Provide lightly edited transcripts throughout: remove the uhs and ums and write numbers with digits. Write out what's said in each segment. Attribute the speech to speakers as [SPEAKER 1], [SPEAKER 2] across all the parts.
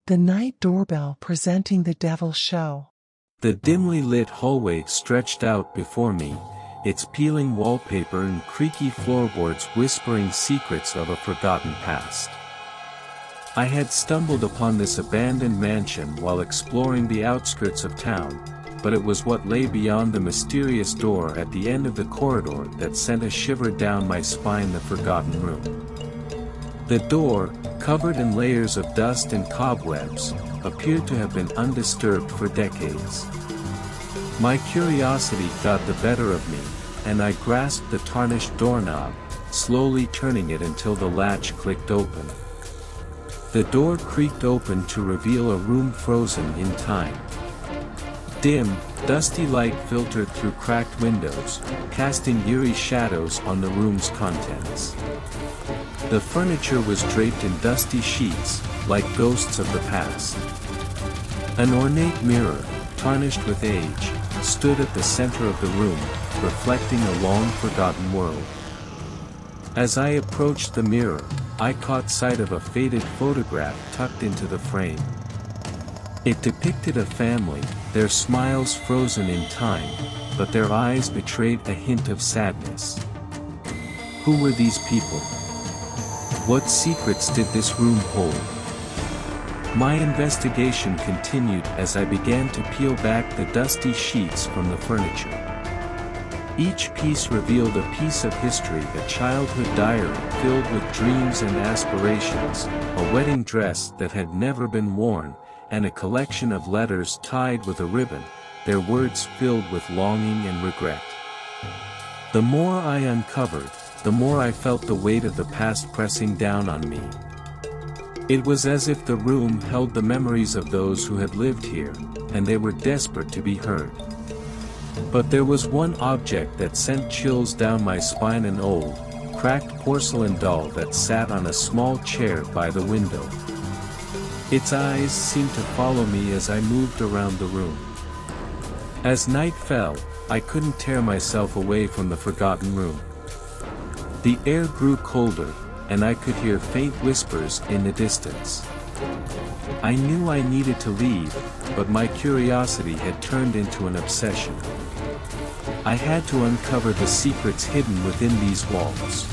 [SPEAKER 1] The night doorbell presenting the devil show.
[SPEAKER 2] The dimly lit hallway stretched out before me, its peeling wallpaper and creaky floorboards whispering secrets of a forgotten past. I had stumbled upon this abandoned mansion while exploring the outskirts of town, but it was what lay beyond the mysterious door at the end of the corridor that sent a shiver down my spine. The forgotten room. The door, covered in layers of dust and cobwebs, appeared to have been undisturbed for decades. My curiosity got the better of me, and I grasped the tarnished doorknob, slowly turning it until the latch clicked open. The door creaked open to reveal a room frozen in time. Dim, dusty light filtered through cracked windows, casting eerie shadows on the room's contents. The furniture was draped in dusty sheets, like ghosts of the past. An ornate mirror, tarnished with age, stood at the center of the room, reflecting a long-forgotten world. As I approached the mirror, I caught sight of a faded photograph tucked into the frame. It depicted a family, their smiles frozen in time, but their eyes betrayed a hint of sadness. Who were these people? What secrets did this room hold? My investigation continued as I began to peel back the dusty sheets from the furniture. Each piece revealed a piece of history: a childhood diary filled with dreams and aspirations, a wedding dress that had never been worn, and a collection of letters tied with a ribbon, their words filled with longing and regret. The more I uncovered, the more I felt the weight of the past pressing down on me. It was as if the room held the memories of those who had lived here, and they were desperate to be heard. But there was one object that sent chills down my spine: an old, cracked porcelain doll that sat on a small chair by the window. Its eyes seemed to follow me as I moved around the room. As night fell, I couldn't tear myself away from the forgotten room. The air grew colder, and I could hear faint whispers in the distance. I knew I needed to leave, but my curiosity had turned into an obsession. I had to uncover the secrets hidden within these walls.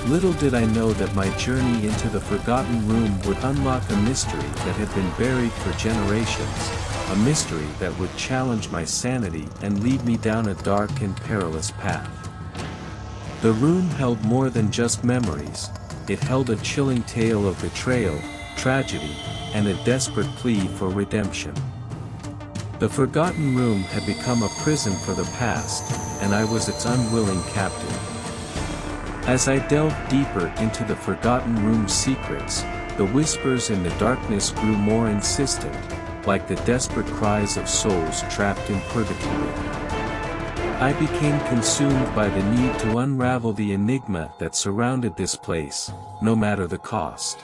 [SPEAKER 2] Little did I know that my journey into the forgotten room would unlock a mystery that had been buried for generations, a mystery that would challenge my sanity and lead me down a dark and perilous path. The room held more than just memories; it held a chilling tale of betrayal, tragedy, and a desperate plea for redemption. The forgotten room had become a prison for the past, and I was its unwilling captive. As I delved deeper into the forgotten room's secrets, the whispers in the darkness grew more insistent, like the desperate cries of souls trapped in purgatory. I became consumed by the need to unravel the enigma that surrounded this place, no matter the cost.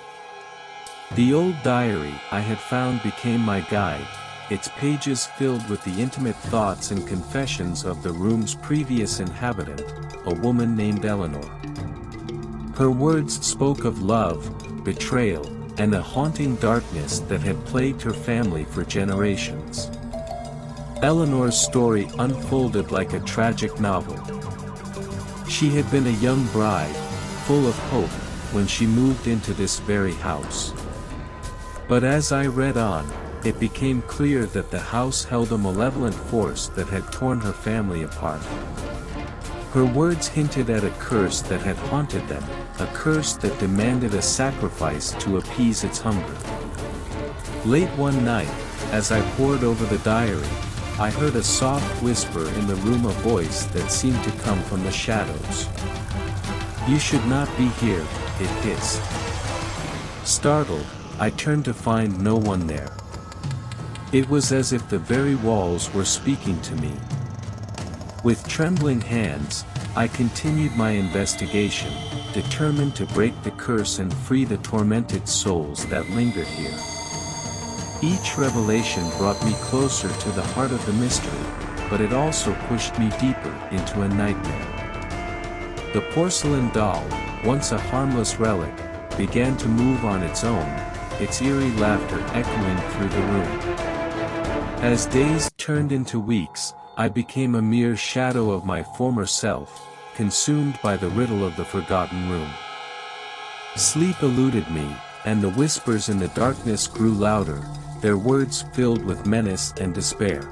[SPEAKER 2] The old diary I had found became my guide, its pages filled with the intimate thoughts and confessions of the room's previous inhabitant, a woman named Eleanor. Her words spoke of love, betrayal, and a haunting darkness that had plagued her family for generations. Eleanor's story unfolded like a tragic novel. She had been a young bride, full of hope, when she moved into this very house. But as I read on, it became clear that the house held a malevolent force that had torn her family apart. Her words hinted at a curse that had haunted them, a curse that demanded a sacrifice to appease its hunger. Late one night, as I pored over the diary, I heard a soft whisper in the room, a voice that seemed to come from the shadows. "You should not be here," it hissed. Startled, I turned to find no one there. It was as if the very walls were speaking to me. With trembling hands, I continued my investigation, determined to break the curse and free the tormented souls that lingered here. Each revelation brought me closer to the heart of the mystery, but it also pushed me deeper into a nightmare. The porcelain doll, once a harmless relic, began to move on its own, its eerie laughter echoing through the room. As days turned into weeks, I became a mere shadow of my former self, consumed by the riddle of the forgotten room. Sleep eluded me, and the whispers in the darkness grew louder, their words filled with menace and despair.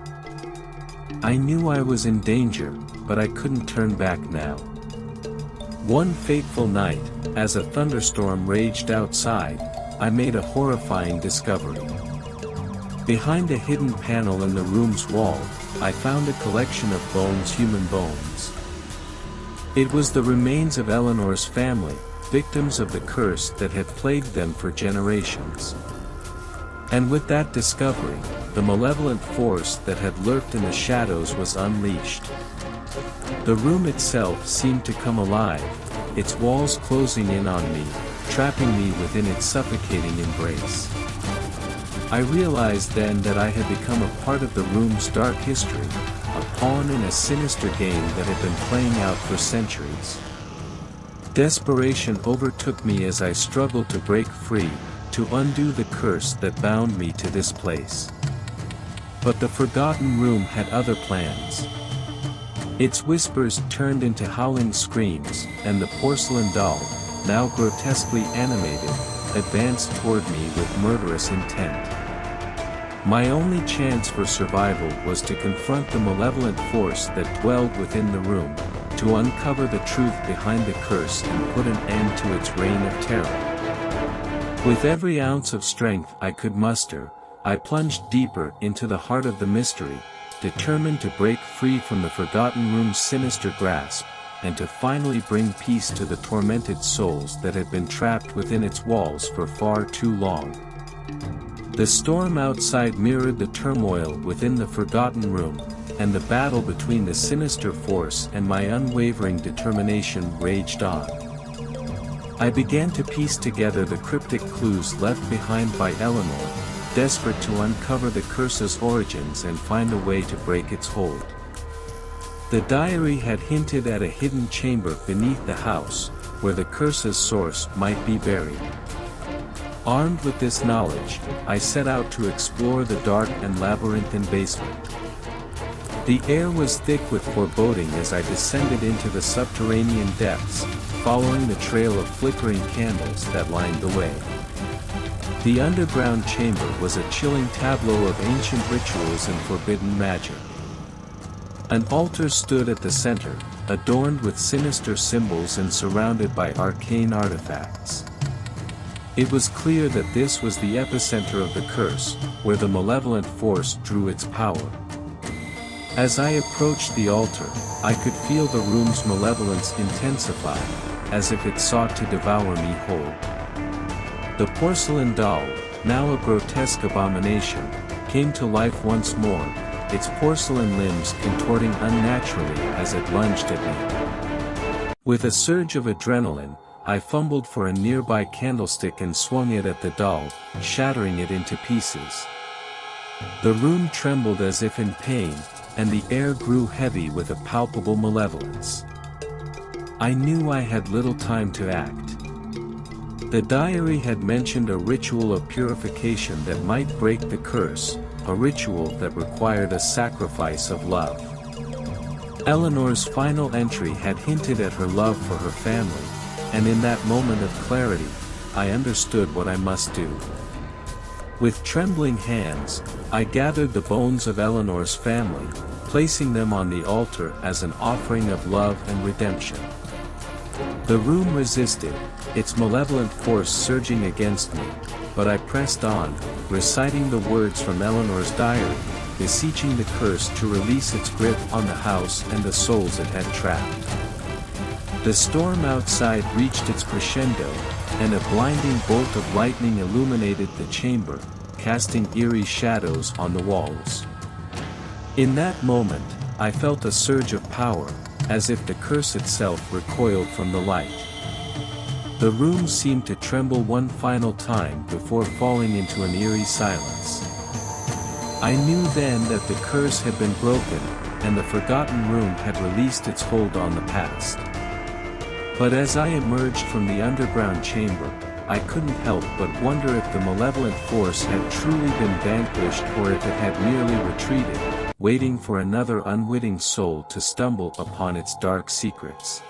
[SPEAKER 2] I knew I was in danger, but I couldn't turn back now. One fateful night, as a thunderstorm raged outside, I made a horrifying discovery. Behind a hidden panel in the room's wall, I found a collection of bones, human bones. It was the remains of Eleanor's family, victims of the curse that had plagued them for generations. And with that discovery, the malevolent force that had lurked in the shadows was unleashed. The room itself seemed to come alive, its walls closing in on me, trapping me within its suffocating embrace. I realized then that I had become a part of the room's dark history, a pawn in a sinister game that had been playing out for centuries. Desperation overtook me as I struggled to break free, to undo the curse that bound me to this place. But the forgotten room had other plans. Its whispers turned into howling screams, and the porcelain doll, now grotesquely animated, advanced toward me with murderous intent. My only chance for survival was to confront the malevolent force that dwelled within the room, to uncover the truth behind the curse and put an end to its reign of terror. With every ounce of strength I could muster, I plunged deeper into the heart of the mystery, determined to break free from the forgotten room's sinister grasp, and to finally bring peace to the tormented souls that had been trapped within its walls for far too long. The storm outside mirrored the turmoil within the forgotten room, and the battle between the sinister force and my unwavering determination raged on. I began to piece together the cryptic clues left behind by Eleanor, desperate to uncover the curse's origins and find a way to break its hold. The diary had hinted at a hidden chamber beneath the house, where the curse's source might be buried. Armed with this knowledge, I set out to explore the dark and labyrinthine basement. The air was thick with foreboding as I descended into the subterranean depths, following the trail of flickering candles that lined the way. The underground chamber was a chilling tableau of ancient rituals and forbidden magic. An altar stood at the center, adorned with sinister symbols and surrounded by arcane artifacts. It was clear that this was the epicenter of the curse, where the malevolent force drew its power. As I approached the altar, I could feel the room's malevolence intensify, as if it sought to devour me whole. The porcelain doll, now a grotesque abomination, came to life once more, its porcelain limbs contorting unnaturally as it lunged at me. With a surge of adrenaline, I fumbled for a nearby candlestick and swung it at the doll, shattering it into pieces. The room trembled as if in pain, and the air grew heavy with a palpable malevolence. I knew I had little time to act. The diary had mentioned a ritual of purification that might break the curse, a ritual that required a sacrifice of love. Eleanor's final entry had hinted at her love for her family, and in that moment of clarity, I understood what I must do. With trembling hands, I gathered the bones of Eleanor's family, placing them on the altar as an offering of love and redemption. The room resisted, its malevolent force surging against me, but I pressed on, reciting the words from Eleanor's diary, beseeching the curse to release its grip on the house and the souls it had trapped. The storm outside reached its crescendo, and a blinding bolt of lightning illuminated the chamber, casting eerie shadows on the walls. In that moment, I felt a surge of power, as if the curse itself recoiled from the light. The room seemed to tremble one final time before falling into an eerie silence. I knew then that the curse had been broken, and the forgotten room had released its hold on the past. But as I emerged from the underground chamber, I couldn't help but wonder if the malevolent force had truly been vanquished or if it had merely retreated, waiting for another unwitting soul to stumble upon its dark secrets.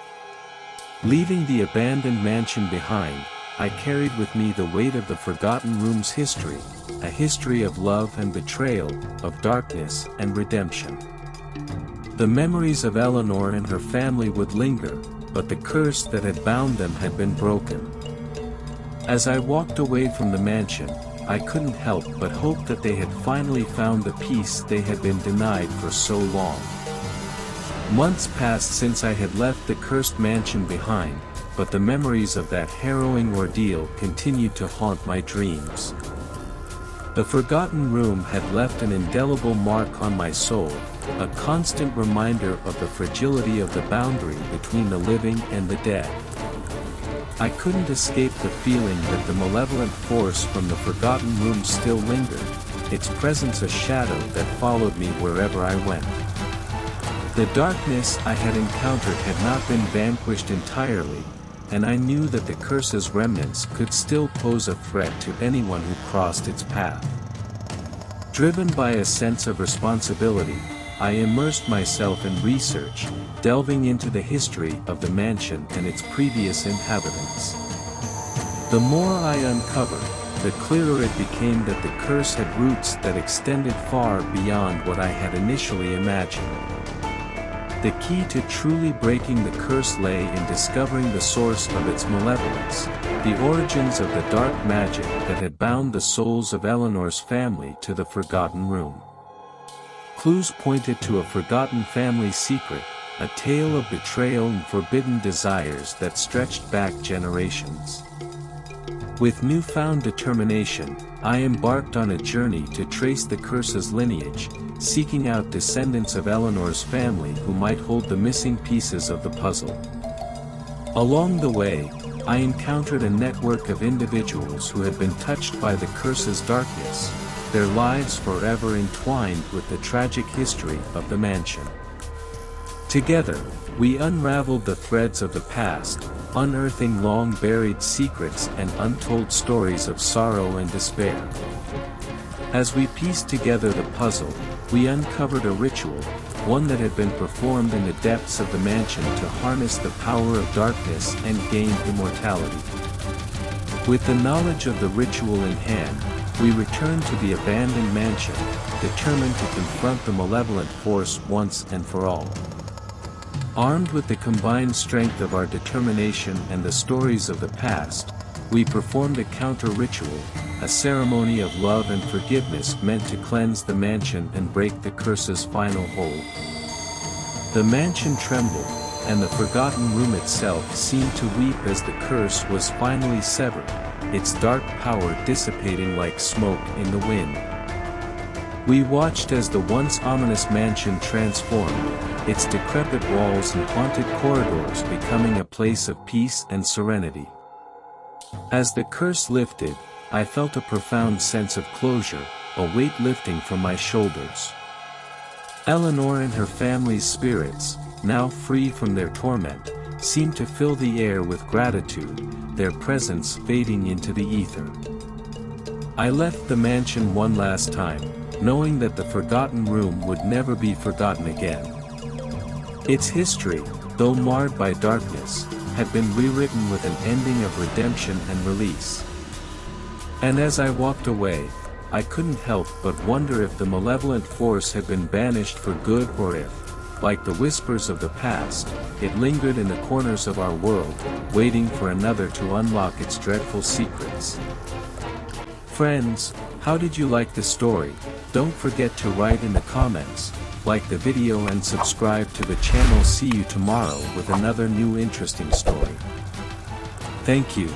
[SPEAKER 2] Leaving the abandoned mansion behind, I carried with me the weight of the Forgotten Room's history, a history of love and betrayal, of darkness and redemption. The memories of Eleanor and her family would linger, but the curse that had bound them had been broken. As I walked away from the mansion, I couldn't help but hope that they had finally found the peace they had been denied for so long. Months passed since I had left the cursed mansion behind, but the memories of that harrowing ordeal continued to haunt my dreams. The Forgotten Room had left an indelible mark on my soul, a constant reminder of the fragility of the boundary between the living and the dead. I couldn't escape the feeling that the malevolent force from the Forgotten Room still lingered, its presence a shadow that followed me wherever I went. The darkness I had encountered had not been vanquished entirely, and I knew that the curse's remnants could still pose a threat to anyone who crossed its path. Driven by a sense of responsibility, I immersed myself in research, delving into the history of the mansion and its previous inhabitants. The more I uncovered, the clearer it became that the curse had roots that extended far beyond what I had initially imagined. The key to truly breaking the curse lay in discovering the source of its malevolence, the origins of the dark magic that had bound the souls of Eleanor's family to the Forgotten Room. Clues pointed to a forgotten family secret, a tale of betrayal and forbidden desires that stretched back generations. With newfound determination, I embarked on a journey to trace the curse's lineage, seeking out descendants of Eleanor's family who might hold the missing pieces of the puzzle. Along the way, I encountered a network of individuals who had been touched by the curse's darkness, their lives forever entwined with the tragic history of the mansion. Together, we unraveled the threads of the past, unearthing long-buried secrets and untold stories of sorrow and despair. As we pieced together the puzzle, we uncovered a ritual, one that had been performed in the depths of the mansion to harness the power of darkness and gain immortality. With the knowledge of the ritual in hand, we returned to the abandoned mansion, determined to confront the malevolent force once and for all. Armed with the combined strength of our determination and the stories of the past, we performed a counter-ritual, a ceremony of love and forgiveness meant to cleanse the mansion and break the curse's final hold. The mansion trembled, and the Forgotten Room itself seemed to weep as the curse was finally severed, its dark power dissipating like smoke in the wind. We watched as the once ominous mansion transformed, its decrepit walls and haunted corridors becoming a place of peace and serenity. As the curse lifted, I felt a profound sense of closure, a weight lifting from my shoulders. Eleanor and her family's spirits, now free from their torment, seemed to fill the air with gratitude, their presence fading into the ether. I left the mansion one last time, knowing that the Forgotten Room would never be forgotten again. Its history, though marred by darkness, had been rewritten with an ending of redemption and release. And as I walked away, I couldn't help but wonder if the malevolent force had been banished for good or if, like the whispers of the past, it lingered in the corners of our world, waiting for another to unlock its dreadful secrets. Friends, how did you like the story? Don't forget to write in the comments, like the video and subscribe to the channel. See you tomorrow with another new interesting story. Thank you.